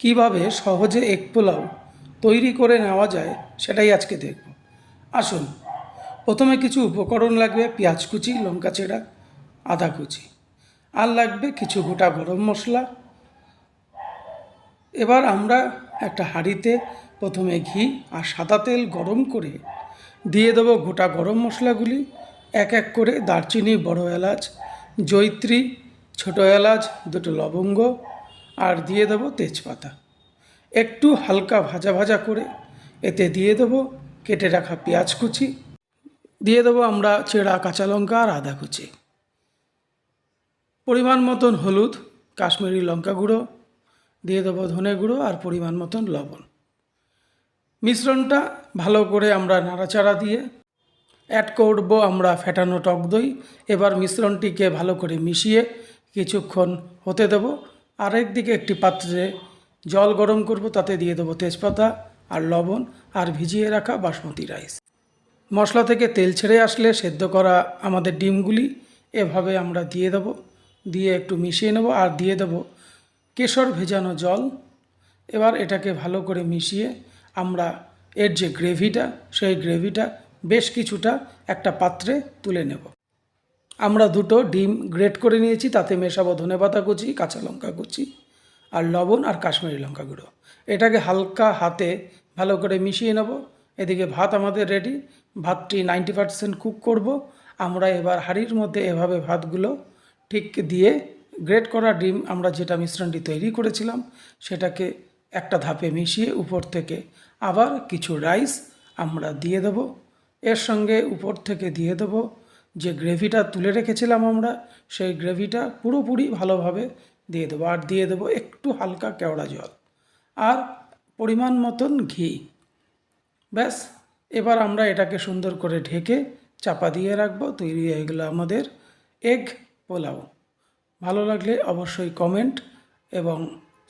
কিভাবে সহজে এগ পোলাও তৈরি করে নেওয়া যায় সেটাই আজকে দেখব। আসুন, প্রথমে কিছু উপকরণ লাগবে। পেঁয়াজ কুচি, লঙ্কা চেরা, আদা কুচি, আর লাগবে কিছু গোটা গরম মশলা। এবার আমরা একটা হাঁড়িতে প্রথমে ঘি আর সাদা তেল গরম করে দিয়ে দেবো গোটা গরম মশলাগুলি, এক এক করে দারচিনি, বড় এলাচ, জয়িত্রী, ছোটো এলাচ, দুটো লবঙ্গ, আর দিয়ে দেবো তেজপাতা। একটু হালকা ভাজা ভাজা করে এতে দিয়ে দেবো কেটে রাখা পেঁয়াজ কুচি, দিয়ে দেবো আমরা চেরা কাঁচা লঙ্কা আর আদা কুচি, পরিমাণ মতন হলুদ, কাশ্মীরি লঙ্কা গুঁড়ো, দিয়ে দেবো ধনে গুঁড়ো আর পরিমাণ মতন লবণ। মিশ্রণটা ভালো করে আমরা নাড়াচাড়া দিয়ে অ্যাড করব আমরা ফেটানো টক দই। এবার মিশ্রণটিকে ভালো করে মিশিয়ে কিছুক্ষণ হতে দেব। আরেক দিকে একটি পাত্রে জল গরম করব, তাতে দিয়ে দেবো তেজপাতা আর লবণ আর ভিজিয়ে রাখা বাসমতি রাইস। মশলা থেকে তেল ছেড়ে আসলে সেদ্ধ করা আমাদের ডিমগুলি এভাবে আমরা দিয়ে দেব, দিয়ে একটু মিশিয়ে নেব আর দিয়ে দেব কেশর ভেজানো জল। এবার এটাকে ভালো করে মিশিয়ে আমরা এর যে গ্রেভিটা, সেই গ্রেভিটা বেশ কিছুটা একটা পাত্রে তুলে নেব। আমরা দুটো ডিম গ্রেট করে নিয়েছি, তাতে মেশাবো ধনেপাতা কুচি, কাঁচা লঙ্কা কুচি আর লবণ আর কাশ্মীরি লঙ্কা গুঁড়ো। এটাকে হালকা হাতে ভালো করে মিশিয়ে নেব। এদিকে ভাত আমাদের রেডি। ভাতটি 90% কুক করব। আমরা এবার হাঁড়ির মধ্যে এভাবে ভাতগুলো ঠিক দিয়ে গ্রেট করা ডিম আমরা যেটা মিশ্রণটি তৈরি করেছিলাম সেটাকে একটা ধাপে মিশিয়ে উপর থেকে আবার কিছু রাইস আমরা দিয়ে দেব। এর সঙ্গে উপর থেকে দিয়ে দেব যে গ্রেভিটা তুলে রেখেছিলাম আমরা, সেই গ্রেভিটা পুরোপুরি ভালোভাবে দিয়ে দেবো। আর দিয়ে দেবো একটু হালকা কেওড়া জল আর পরিমাণ মতন ঘি। ব্যাস, এবার আমরা এটাকে সুন্দর করে ঢেকে চাপা দিয়ে রাখবো। তৈরি হয়ে গেল আমাদের এগ পোলাও। ভালো লাগলে অবশ্যই কমেন্ট এবং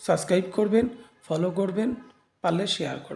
সাবস্ক্রাইব করবেন, ফলো করবেন, পারলে শেয়ার করবেন।